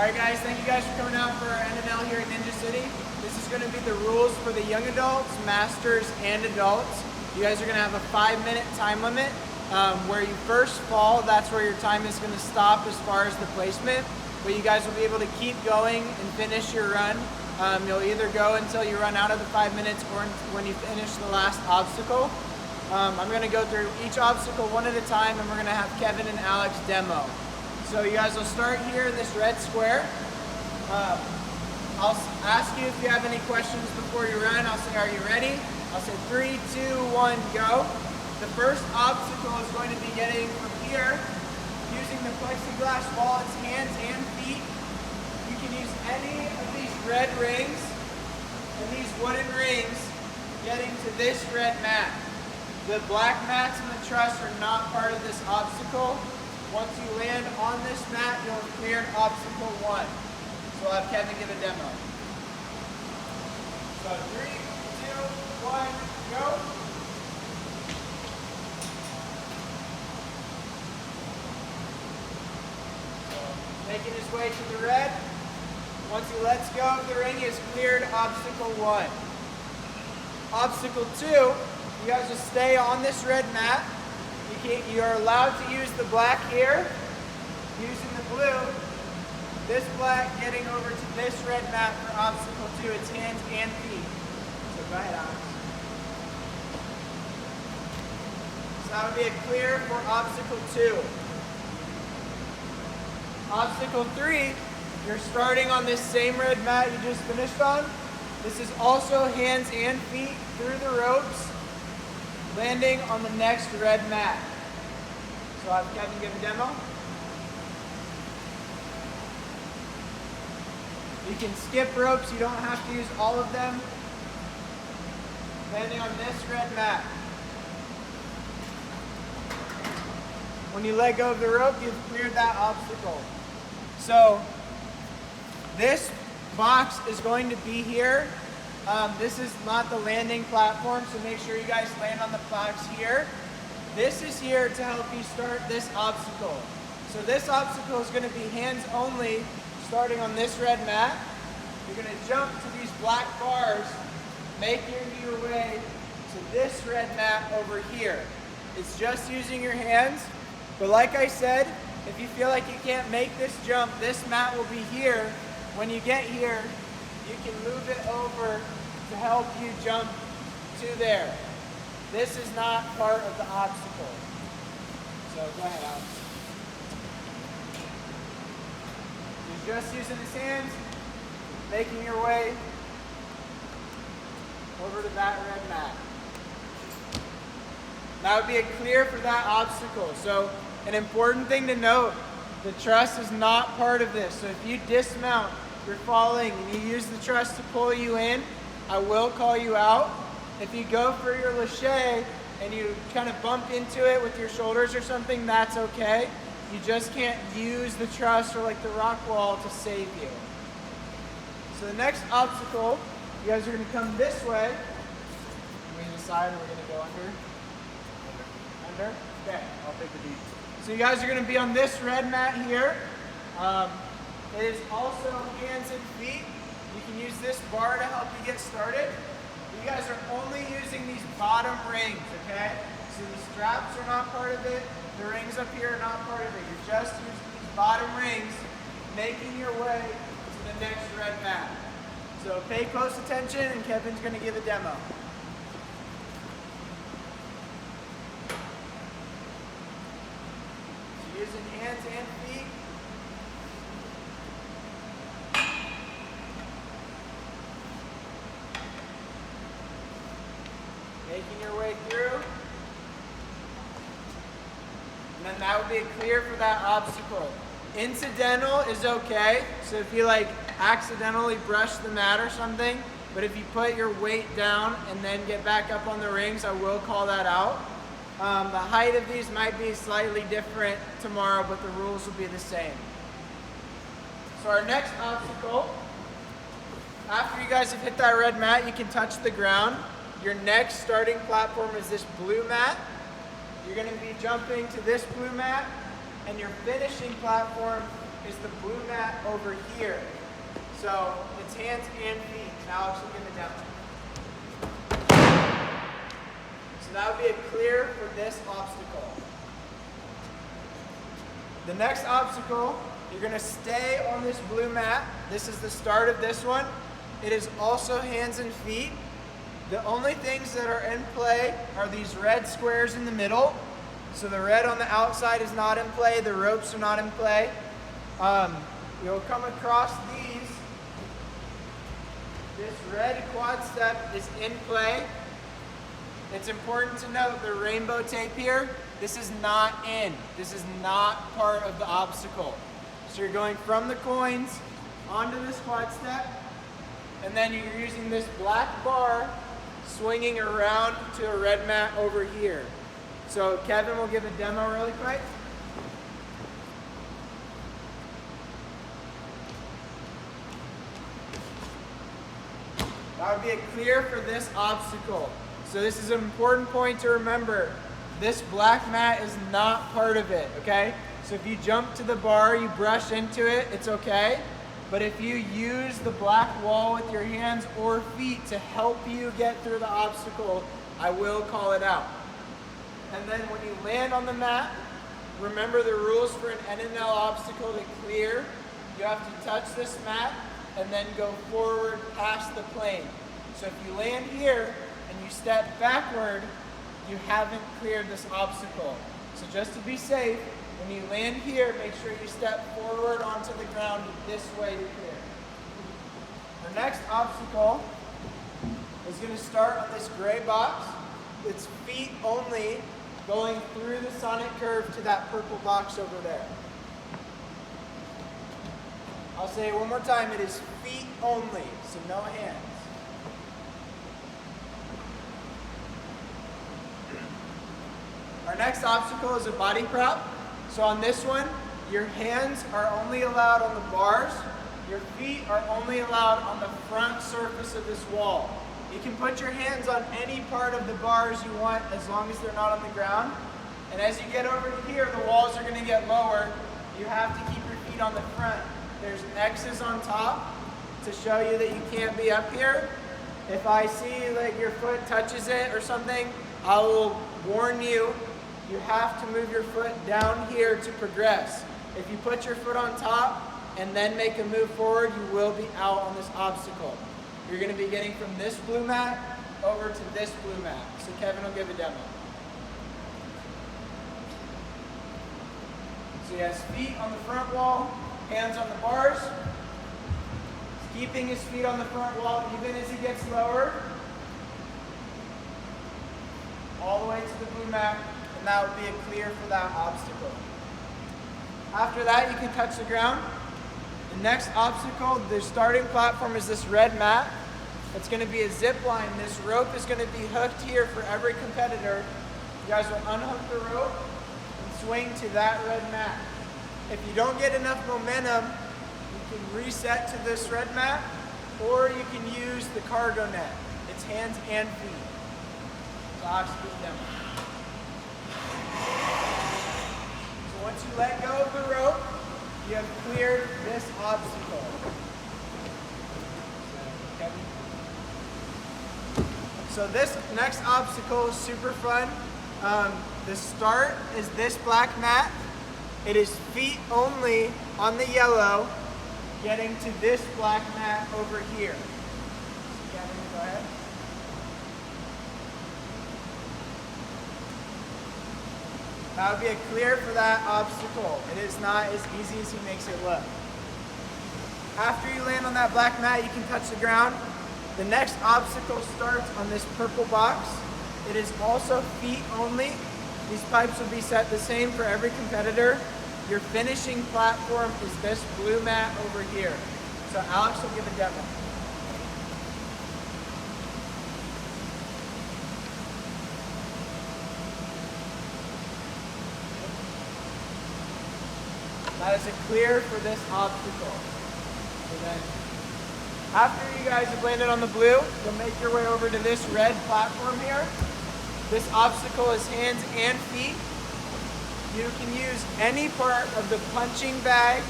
Alright guys, thank you guys for coming out for our NNL here at Ninja City. This is going to be the rules for the young adults, masters, and adults. You guys are going to have a 5-minute time limit. Where you first fall, that's where your time is going to stop as far as the placement. But you guys will be able to keep going and finish your run. You'll either go until you run out of the 5 minutes or when you finish the last obstacle. I'm going to go through each obstacle one at a time, and we're going to have Kevin and Alex demo. So you guys will start here in this red square. I'll ask you if you have any questions before you run. I'll say, are you ready? I'll say 3, 2, 1, go. The first obstacle is going to be getting from here, using the plexiglass wall, it's hands and feet. You can use any of these red rings and these wooden rings getting to this red mat. The black mats and the truss are not part of this obstacle. Once you land on this mat, you'll have cleared obstacle 1. So I'll have Kevin give a demo. So 3, 2, 1, go. Making his way to the red. Once he lets go of the ring, he has cleared obstacle 1. Obstacle 2, you guys will stay on this red mat. You are allowed to use the black here, using the blue. This black getting over to this red mat for obstacle 2. It's hands and feet. So go ahead, Alex. So that would be a clear for obstacle 2. Obstacle 3, you're starting on this same red mat you just finished on. This is also hands and feet through the ropes, landing on the next red mat. So I'll have Kevin give a demo. You can skip ropes, you don't have to use all of them. Landing on this red mat. When you let go of the rope, you've cleared that obstacle. So this box is going to be here. This is not the landing platform, so make sure you guys land on the box here. This is here to help you start this obstacle. So this obstacle is going to be hands only, starting on this red mat. You're going to jump to these black bars, making your way to this red mat over here. It's just using your hands, but like I said, if you feel like you can't make this jump, this mat will be here. When you get here, you can move it over to help you jump to there. This is not part of the obstacle. So go ahead, Alex. You're just using his hands, making your way over to that red mat. That would be a clear for that obstacle. So an important thing to note, the truss is not part of this. So if you dismount, you're falling, and you use the truss to pull you in, I will call you out. If you go for your lache and you kind of bump into it with your shoulders or something, that's okay. You just can't use the truss or like the rock wall to save you. So the next obstacle, you guys are going to come this way. We decide we're going to go under. Under? Okay, I'll take the beat. So you guys are going to be on this red mat here. It is also hands and feet. You can use this bar to help you get started. You guys are only using these bottom rings, okay? So the straps are not part of it. The rings up here are not part of it. You're just using these bottom rings, making your way to the next red mat. So pay close attention, and Kevin's going to give a demo. So using hands and feet. Making your way through. And then that would be a clear for that obstacle. Incidental is okay. So if you like accidentally brush the mat or something, but if you put your weight down and then get back up on the rings, I will call that out. The height of these might be slightly different tomorrow, but the rules will be the same. So our next obstacle, after you guys have hit that red mat, you can touch the ground. Your next starting platform is this blue mat. You're going to be jumping to this blue mat, and your finishing platform is the blue mat over here. So it's hands and feet. Alex will give it down. So that would be a clear for this obstacle. The next obstacle, you're going to stay on this blue mat. This is the start of this one. It is also hands and feet. The only things that are in play are these red squares in the middle. So the red on the outside is not in play. The ropes are not in play. You'll come across these. This red quad step is in play. It's important to note the rainbow tape here. This is not in. This is not part of the obstacle. So you're going from the coins onto this quad step, and then you're using this black bar swinging around to a red mat over here. So Kevin will give a demo really quick. That would be a clear for this obstacle. So this is an important point to remember. This black mat is not part of it, okay? So if you jump to the bar, you brush into it, it's okay. But if you use the black wall with your hands or feet to help you get through the obstacle, I will call it out. And then when you land on the mat, remember the rules for an NNL obstacle to clear. You have to touch this mat and then go forward past the plane. So if you land here and you step backward, you haven't cleared this obstacle. So just to be safe, when you land here, make sure you step forward onto the ground this way to clear. The next obstacle is going to start on this gray box. It's feet only, going through the sonic curve to that purple box over there. I'll say it one more time, it is feet only, so no hands. Our next obstacle is a body prop. So on this one, your hands are only allowed on the bars, your feet are only allowed on the front surface of this wall. You can put your hands on any part of the bars you want as long as they're not on the ground. And as you get over to here, the walls are going to get lower. You have to keep your feet on the front. There's X's on top to show you that you can't be up here. If I see like your foot touches it or something, I will warn you, you have to move your foot down here to progress. If you put your foot on top and then make a move forward, you will be out on this obstacle. You're going to be getting from this blue mat over to this blue mat. So Kevin will give a demo. So he has feet on the front wall, hands on the bars. He's keeping his feet on the front wall even as he gets lower. All the way to the blue mat, and that would be a clear for that obstacle. After that, you can touch the ground. The next obstacle, the starting platform is this red mat. It's going to be a zip line. This rope is going to be hooked here for every competitor. You guys will unhook the rope and swing to that red mat. If you don't get enough momentum, you can reset to this red mat, or you can use the cargo net. It's hands and feet. So I'll explain them. So once you let go of the rope, you have cleared this obstacle. So this next obstacle is super fun. The start is this black mat. It is feet only on the yellow, getting to this black mat over here. So Kevin, go ahead. That would be a clear for that obstacle. It is not as easy as he makes it look. After you land on that black mat, you can touch the ground. The next obstacle starts on this purple box. It is also feet only. These pipes will be set the same for every competitor. Your finishing platform is this blue mat over here. So Alex will give a demo. That is a clear for this obstacle. So then, after you guys have landed on the blue, you'll make your way over to this red platform here. This obstacle is hands and feet. You can use any part of the punching bag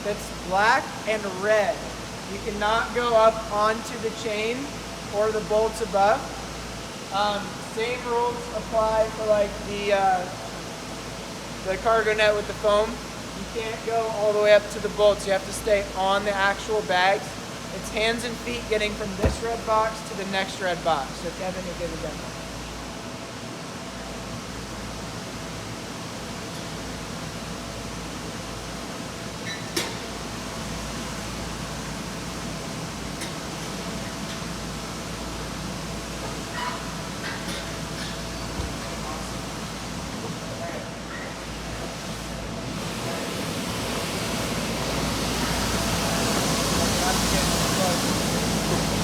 that's black and red. You cannot go up onto the chain or the bolts above. Same rules apply for like the cargo net with the foam. You can't go all the way up to the bolts. You have to stay on the actual bags. It's hands and feet getting from this red box to the next red box. So Kevin, you give a demo.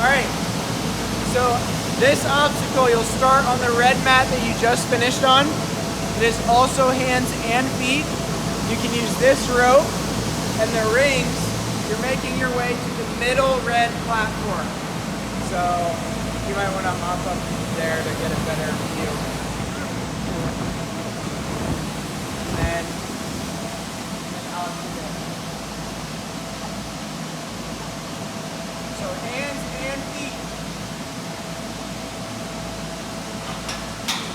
Alright, so this obstacle, you'll start on the red mat that you just finished on. It is also hands and feet. You can use this rope and the rings. You're making your way to the middle red platform. So you might want to hop up there to get a better view. And out to there. So hands and feet.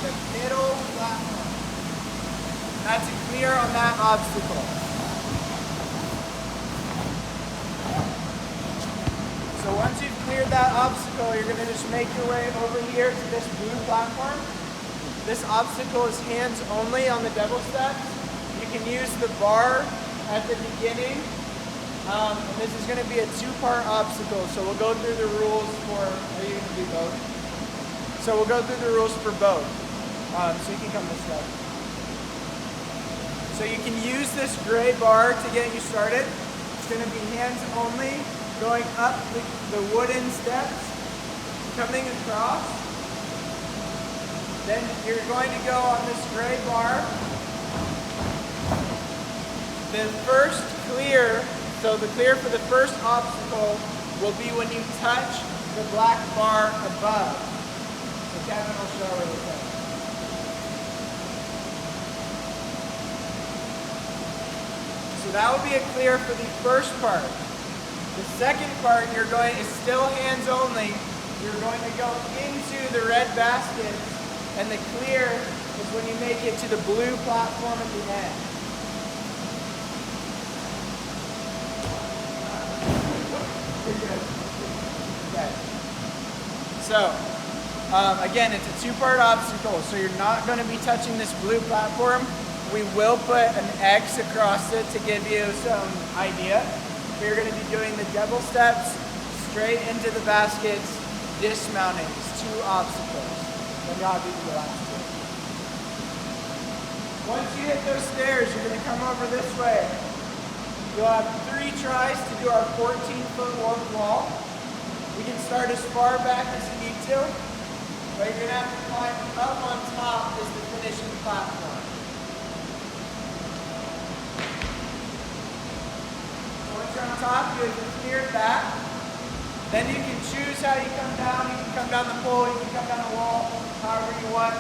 The middle platform. That's clear on that obstacle. So once you've cleared that obstacle, you're going to just make your way over here to this blue platform. This obstacle is hands only on the double steps. You can use the bar at the beginning. And this is going to be a two-part obstacle, so we'll go through the rules for, are you going to do both? So we'll go through the rules for both. So you can come this way. So you can use this gray bar to get you started. It's going to be hands only, going up the wooden steps, coming across. Then you're going to go on this gray bar. The first clear, so the clear for the first obstacle will be when you touch the black bar above. So Kevin will show really quick. So that will be a clear for the first part. The second part is still hands only. You're going to go into the red basket, and the clear is when you make it to the blue platform at the end. Okay. So, again, it's a two-part obstacle, so you're not going to be touching this blue platform. We will put an X across it to give you some idea. We're going to be doing the double steps straight into the baskets, dismounting. It's two obstacles. Then you'll do the last two. Once you hit those stairs, you're going to come over this way. You'll have 3 tries to do our 14-foot warp wall. We can start as far back as you need to, but you're going to have to climb up on top as the finishing platform. Once you're on top, you have cleared that. Then you can choose how you come down. You can come down the pole, you can come down the wall, however you want.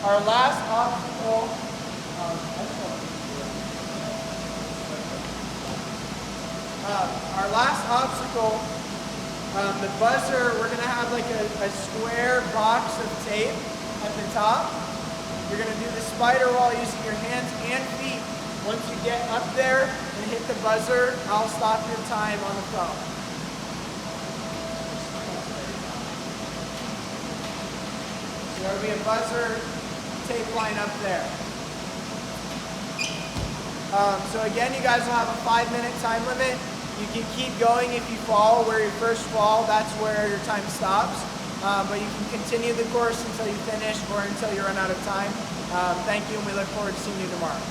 Our last obstacle, the buzzer, we're going to have like a square box of tape at the top. You're going to do the spider wall using your hands and feet. Once you get up there and hit the buzzer, I'll stop your time on the phone. So there will be a buzzer tape line up there. So again, you guys will have a 5-minute time limit. You can keep going if you fall. Where you first fall, that's where your time stops. But you can continue the course until you finish or until you run out of time. Thank you, and we look forward to seeing you tomorrow.